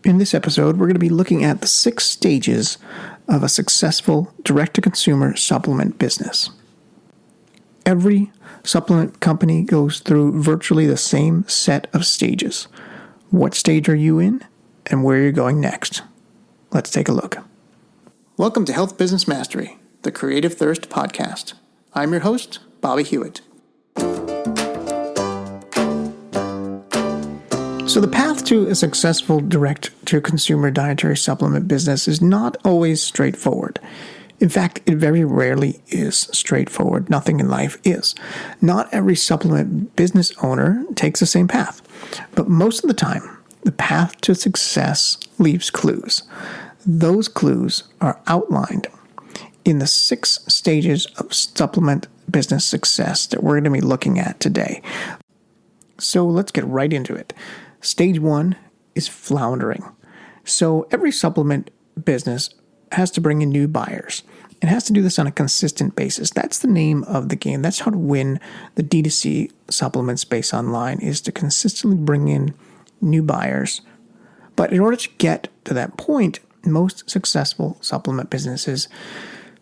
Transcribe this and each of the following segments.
In this episode, we're going to be looking at the 6 stages of a successful direct-to-consumer supplement business. Every supplement company goes through virtually the same set of stages. What stage are you in, and where you're going next? Let's take a look. Welcome to Health Business Mastery, the Creative Thirst podcast. I'm your host, Bobby Hewitt. So the path to a successful direct-to-consumer dietary supplement business is not always straightforward. In fact, it very rarely is straightforward. Nothing in life is. Not every supplement business owner takes the same path. But most of the time, the path to success leaves clues. Those clues are outlined in the 6 stages of supplement business success that we're going to be looking at today. So let's get right into it. Stage 1 is floundering. So every supplement business has to bring in new buyers. It has to do this on a consistent basis. That's the name of the game. That's how to win the D2C supplement space online, is to consistently bring in new buyers. But in order to get to that point, most successful supplement businesses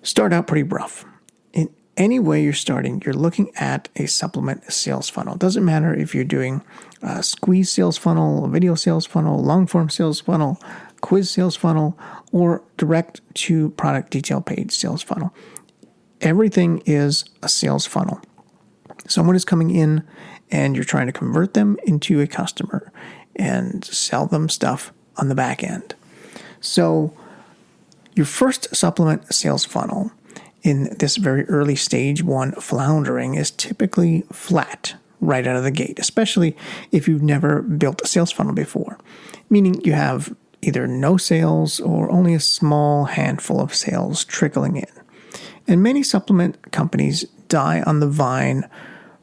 start out pretty rough. In any way you're starting, you're looking at a supplement sales funnel. It doesn't matter if you're doing a squeeze sales funnel, a video sales funnel, long form sales funnel, quiz sales funnel, or direct to product detail page sales funnel. Everything is a sales funnel. Someone is coming in and you're trying to convert them into a customer and sell them stuff on the back end. So your first supplement sales funnel in this very early stage 1 floundering is typically flat right out of the gate, especially if you've never built a sales funnel before, meaning you have either no sales or only a small handful of sales trickling in. And many supplement companies die on the vine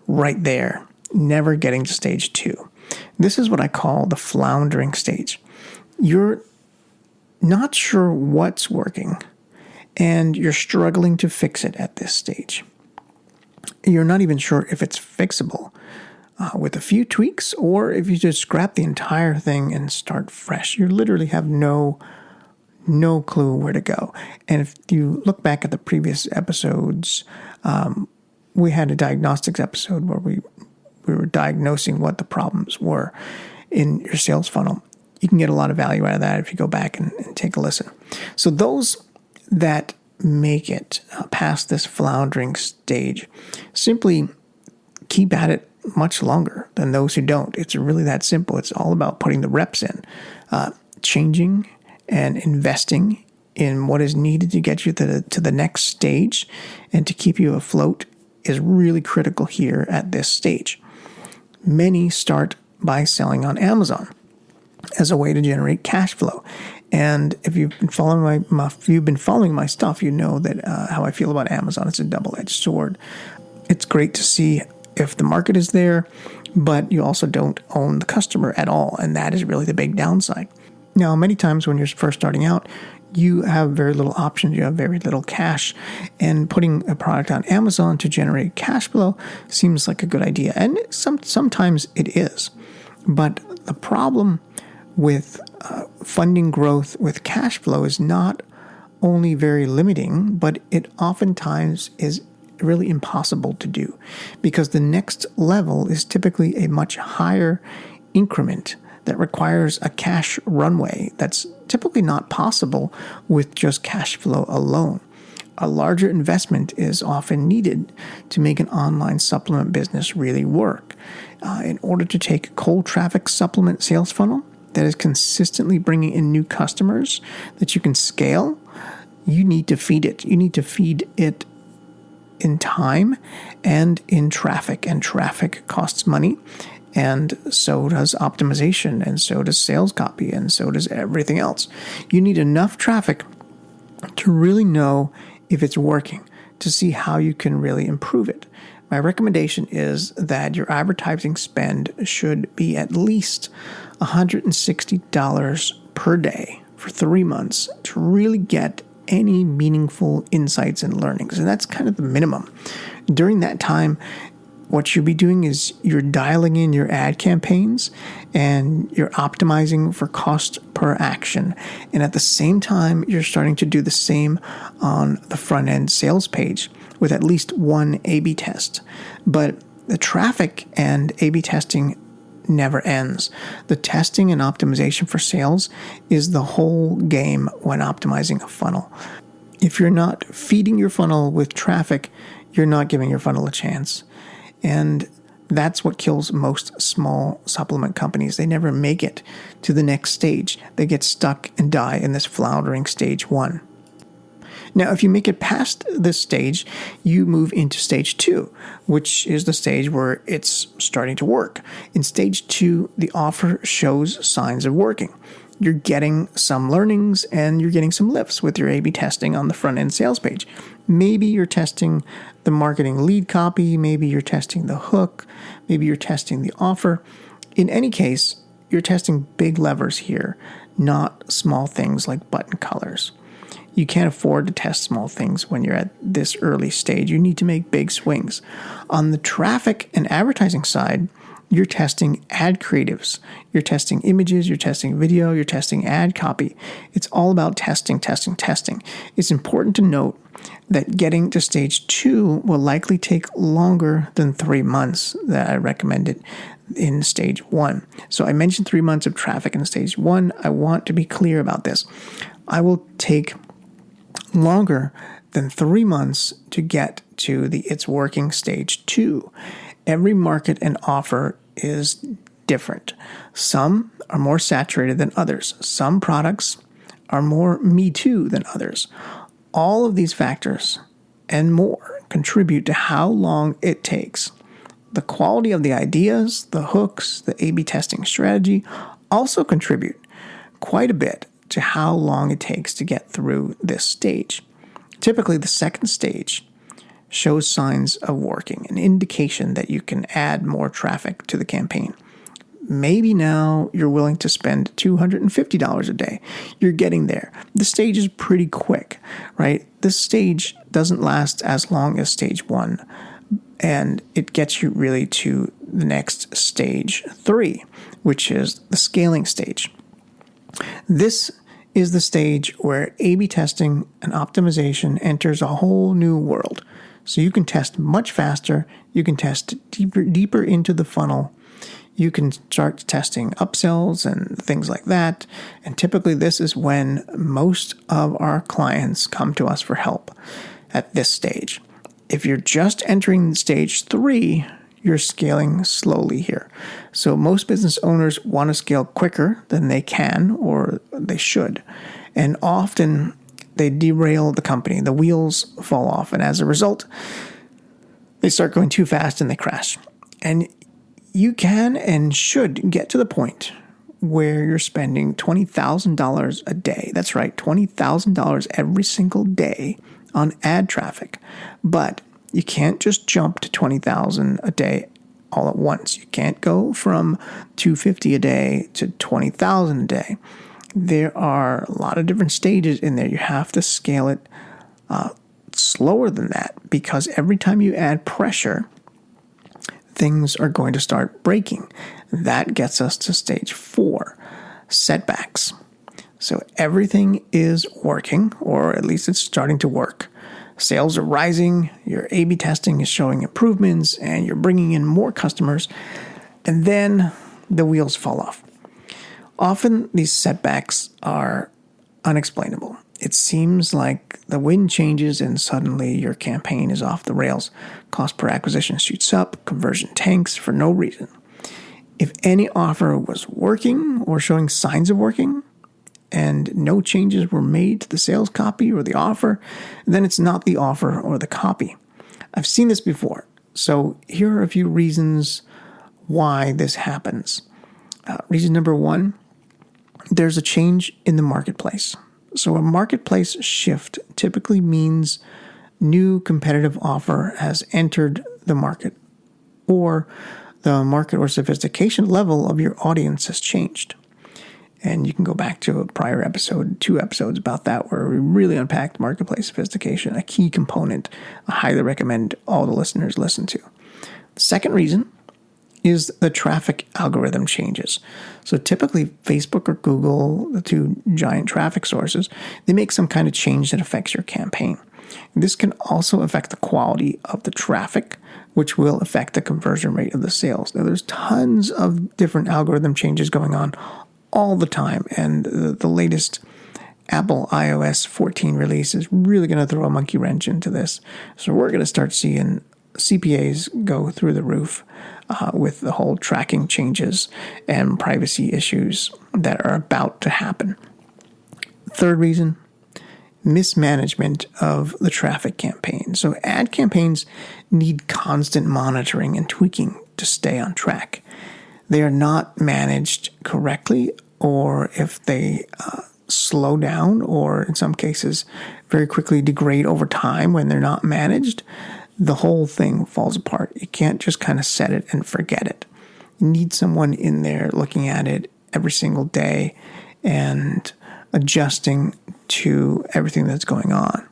right there, never getting to stage 2. This is what I call the floundering stage. You're not sure what's working, and you're struggling to fix it at this stage. You're not even sure if it's fixable with a few tweaks, or if you just scrap the entire thing and start fresh. You literally have no clue where to go. And if you look back at the previous episodes, we had a diagnostics episode where we were diagnosing what the problems were in your sales funnel. You can get a lot of value out of that if you go back and take a listen. So those that make it past this floundering stage simply keep at it much longer than those who don't. It's really that simple. It's all about putting the reps in, changing and investing in what is needed to get you to the next stage and to keep you afloat is really critical here at this stage. Many start by selling on Amazon as a way to generate cash flow. And if you've been following my stuff, you know that how I feel about Amazon. It's a double-edged sword. It's great to see if the market is there, but you also don't own the customer at all, and that is really the big downside. Now, many times when you're first starting out, you have very little options. You have very little cash, and putting a product on Amazon to generate cash flow seems like a good idea, and sometimes it is. But the problem with funding growth with cash flow is not only very limiting, but it oftentimes is really impossible to do, because the next level is typically a much higher increment that requires a cash runway that's typically not possible with just cash flow alone. A larger investment is often needed to make an online supplement business really work. In order to take a cold traffic supplement sales funnel that is consistently bringing in new customers that you can scale, you need to feed it. You need to feed it in time and in traffic. And traffic costs money, and so does optimization, and so does sales copy, and so does everything else. You need enough traffic to really know if it's working, to see how you can really improve it. My recommendation is that your advertising spend should be at least $160 per day for 3 months to really get any meaningful insights and learnings. And that's kind of the minimum. During that time, what you'll be doing is you're dialing in your ad campaigns and you're optimizing for cost per action. And at the same time, you're starting to do the same on the front end sales page with at least one A/B test. But the traffic and A/B testing never ends. The testing and optimization for sales is the whole game when optimizing a funnel. If you're not feeding your funnel with traffic, you're not giving your funnel a chance. And that's what kills most small supplement companies. They never make it to the next stage. They get stuck and die in this floundering stage 1. Now, if you make it past this stage, you move into stage 2, which is the stage where it's starting to work. In stage 2, the offer shows signs of working. You're getting some learnings and you're getting some lifts with your A/B testing on the front end sales page. Maybe you're testing the marketing lead copy. Maybe you're testing the hook. Maybe you're testing the offer. In any case, you're testing big levers here, not small things like button colors. You can't afford to test small things when you're at this early stage. You need to make big swings. On the traffic and advertising side, you're testing ad creatives. You're testing images, you're testing video, you're testing ad copy. It's all about testing. It's important to note that getting to stage 2 will likely take longer than 3 months that I recommended in stage 1. So I mentioned 3 months of traffic in stage 1. I want to be clear about this. I will take longer than 3 months to get to the it's working stage 2. Every market and offer is different. Some are more saturated than others. Some products are more me too than others. All of these factors and more contribute to how long it takes. The quality of the ideas, the hooks, the A/B testing strategy also contribute quite a bit to how long it takes to get through this stage. Typically, the second stage shows signs of working, an indication that you can add more traffic to the campaign. Maybe now you're willing to spend $250 a day. You're getting there. The stage is pretty quick, right? This stage doesn't last as long as stage 1, and it gets you really to the next stage 3, which is the scaling stage. This is the stage where A/B testing and optimization enters a whole new world. So you can test much faster. You can test deeper into the funnel. You can start testing upsells and things like that. And typically this is when most of our clients come to us for help at this stage. If you're just entering stage 3, you're scaling slowly here. So most business owners want to scale quicker than they can or they should. And often they derail the company. The wheels fall off. And as a result, they start going too fast and they crash. And you can and should get to the point where you're spending $20,000 a day. That's right, $20,000 every single day on ad traffic. But you can't just jump to $20,000 a day all at once. You can't go from $250 a day to $20,000 a day. There are a lot of different stages in there. You have to scale it slower than that because every time you add pressure, things are going to start breaking. That gets us to stage 4, setbacks. So everything is working, or at least it's starting to work. Sales are rising, your A/B testing is showing improvements, and you're bringing in more customers, and then the wheels fall off. Often these setbacks are unexplainable. It seems like the wind changes and suddenly your campaign is off the rails. Cost per acquisition shoots up, conversion tanks for no reason. If any offer was working or showing signs of working and no changes were made to the sales copy or the offer, then it's not the offer or the copy. I've seen this before. So here are a few reasons why this happens. Reason number 1, there's a change in the marketplace. So a marketplace shift typically means new competitive offer has entered the market, or the market or sophistication level of your audience has changed. And you can go back to a prior episode, 2 episodes about that, where we really unpacked marketplace sophistication, a key component I highly recommend all the listeners listen to. The second reason is the traffic algorithm changes. So typically Facebook or Google, the two giant traffic sources, they make some kind of change that affects your campaign. This can also affect the quality of the traffic, which will affect the conversion rate of the sales. Now, there's tons of different algorithm changes going on all the time, and the latest Apple iOS 14 release is really going to throw a monkey wrench into this. So we're going to start seeing CPAs go through the roof with the whole tracking changes and privacy issues that are about to happen. Third reason, mismanagement of the traffic campaign. So ad campaigns need constant monitoring and tweaking to stay on track. They are not managed correctly, or if they slow down, or in some cases very quickly degrade over time when they're not managed, the whole thing falls apart. You can't just kind of set it and forget it. You need someone in there looking at it every single day and adjusting to everything that's going on.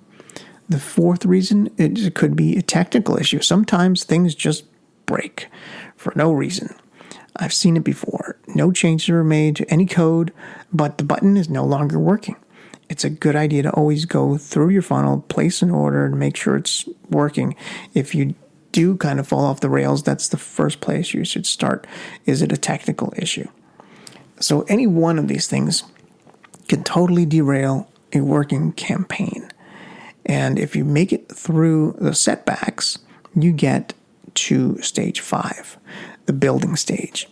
The fourth reason, it could be a technical issue. Sometimes things just break for no reason. I've seen it before. No changes were made to any code, but the button is no longer working. It's a good idea to always go through your funnel, place an order, and make sure it's working. If you do kind of fall off the rails, that's the first place you should start. Is it a technical issue? So any one of these things can totally derail a working campaign. And if you make it through the setbacks, you get to stage 5, the building stage.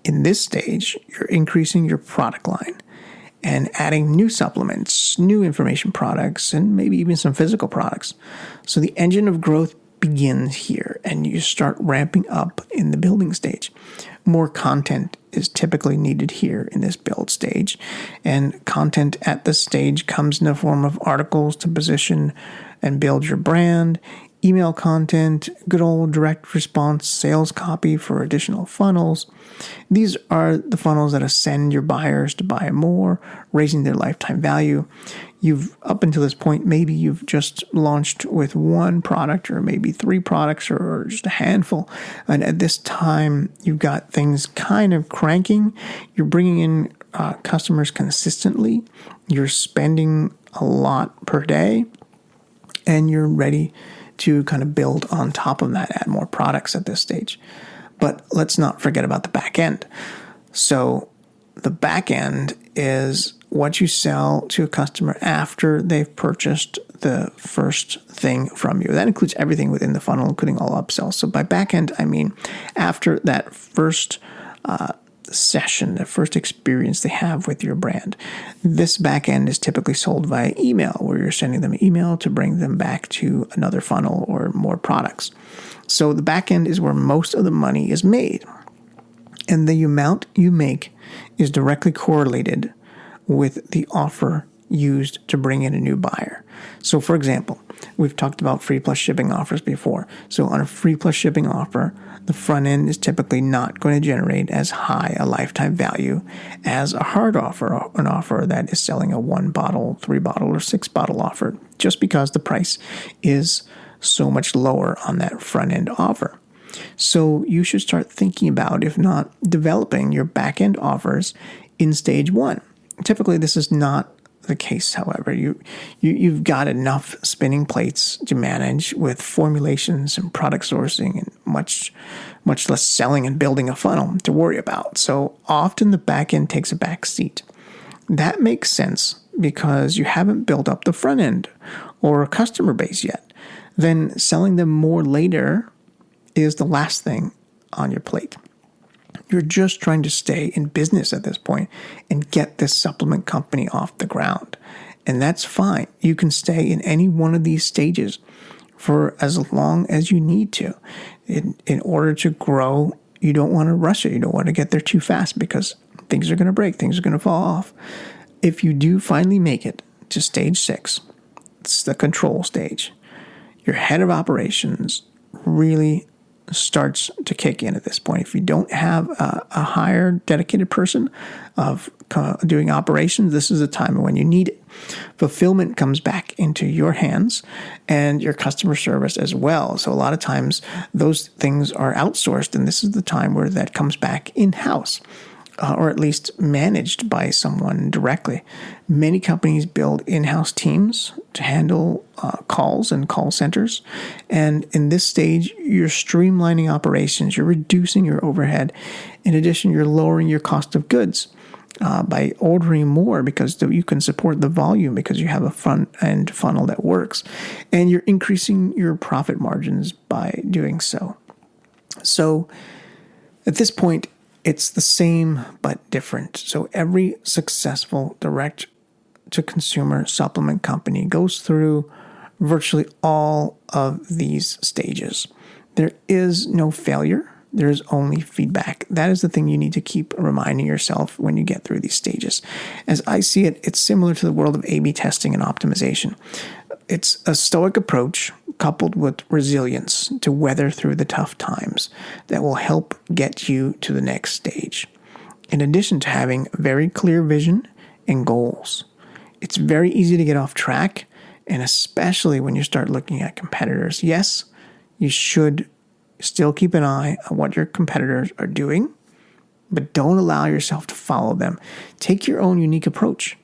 In this stage, you're increasing your product line and adding new supplements, new information products, and maybe even some physical products. So the engine of growth begins here, and you start ramping up in the building stage. More content is typically needed here in this build stage, and content at this stage comes in the form of articles to position and build your brand, email content, good old direct response sales copy for additional funnels. These are the funnels that ascend your buyers to buy more, raising their lifetime value. Up until this point, maybe you've just launched with one product or maybe 3 products or just a handful. And at this time, you've got things kind of cranking. You're bringing in customers consistently. You're spending a lot per day, and you're ready to kind of build on top of that, add more products at this stage. But let's not forget about the back end. So the back end is what you sell to a customer after they've purchased the first thing from you. That includes everything within the funnel, including all upsells. So by back end, I mean after that first session, the first experience they have with your brand. This back end is typically sold via email, where you're sending them an email to bring them back to another funnel or more products. So the back end is where most of the money is made. And the amount you make is directly correlated with the offer used to bring in a new buyer. So for example, we've talked about free plus shipping offers before. So on a free plus shipping offer, the front end is typically not going to generate as high a lifetime value as a hard offer, an offer that is selling a 1 bottle, 3 bottle, or 6 bottle offer, just because the price is so much lower on that front end offer. So you should start thinking about, if not developing, your back end offers in stage 1. Typically, this is not the case, however. You've got enough spinning plates to manage with formulations and product sourcing and much less selling and building a funnel to worry about. So often the back end takes a back seat. That makes sense because you haven't built up the front end or a customer base yet. Then selling them more later is the last thing on your plate. You're just trying to stay in business at this point and get this supplement company off the ground. And that's fine. You can stay in any one of these stages for as long as you need to. In order to grow, you don't want to rush it. You don't want to get there too fast because things are going to break. Things are going to fall off. If you do finally make it to stage 6, it's the control stage. Your head of operations really starts to kick in at this point. If you don't have a hired, dedicated person of doing operations, this is the time when you need it. Fulfillment comes back into your hands and your customer service as well. So a lot of times those things are outsourced, and this is the time where that comes back in-house. Or at least managed by someone directly. Many companies build in-house teams to handle calls and call centers. And in this stage, you're streamlining operations, you're reducing your overhead. In addition, you're lowering your cost of goods by ordering more because you can support the volume because you have a front-end funnel that works. And you're increasing your profit margins by doing so. So at this point, it's the same but different. So every successful direct-to-consumer supplement company goes through virtually all of these stages. There is no failure. There is only feedback. That is the thing you need to keep reminding yourself when you get through these stages. As I see it, it's similar to the world of A/B testing and optimization. It's a stoic approach coupled with resilience to weather through the tough times that will help get you to the next stage. In addition to having a very clear vision and goals, it's very easy to get off track, and especially when you start looking at competitors. Yes, you should still keep an eye on what your competitors are doing, but don't allow yourself to follow them. Take your own unique approach.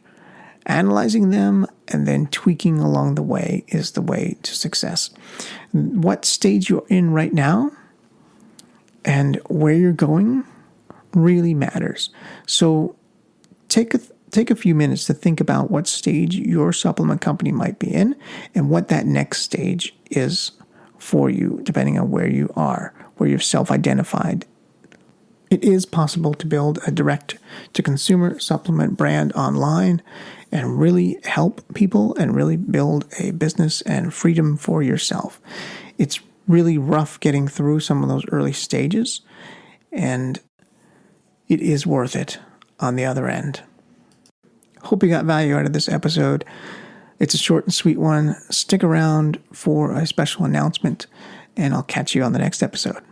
Analyzing them and then tweaking along the way is the way to success. What stage you're in right now and where you're going really matters. So take a few minutes to think about what stage your supplement company might be in and what that next stage is for you, depending on where you are, where you've self-identified. It is possible to build a direct-to-consumer supplement brand online and really help people and really build a business and freedom for yourself. It's really rough getting through some of those early stages, and it is worth it on the other end. Hope you got value out of this episode. It's a short and sweet one. Stick around for a special announcement, and I'll catch you on the next episode.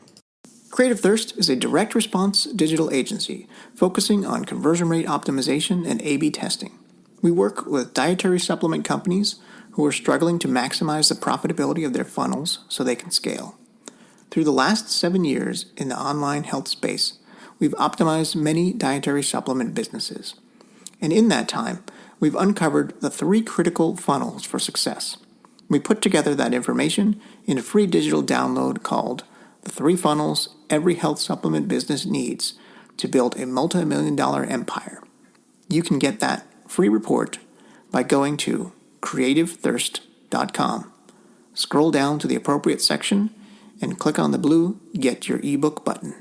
Creative Thirst is a direct response digital agency focusing on conversion rate optimization and A/B testing. We work with dietary supplement companies who are struggling to maximize the profitability of their funnels so they can scale. Through the last 7 years in the online health space, we've optimized many dietary supplement businesses. And in that time, we've uncovered the 3 critical funnels for success. We put together that information in a free digital download called The 3 Funnels Every Health Supplement Business Needs to Build a Multi-Million-Dollar Empire. You can get that free report by going to creativethirst.com. Scroll down to the appropriate section and click on the blue Get Your ebook button.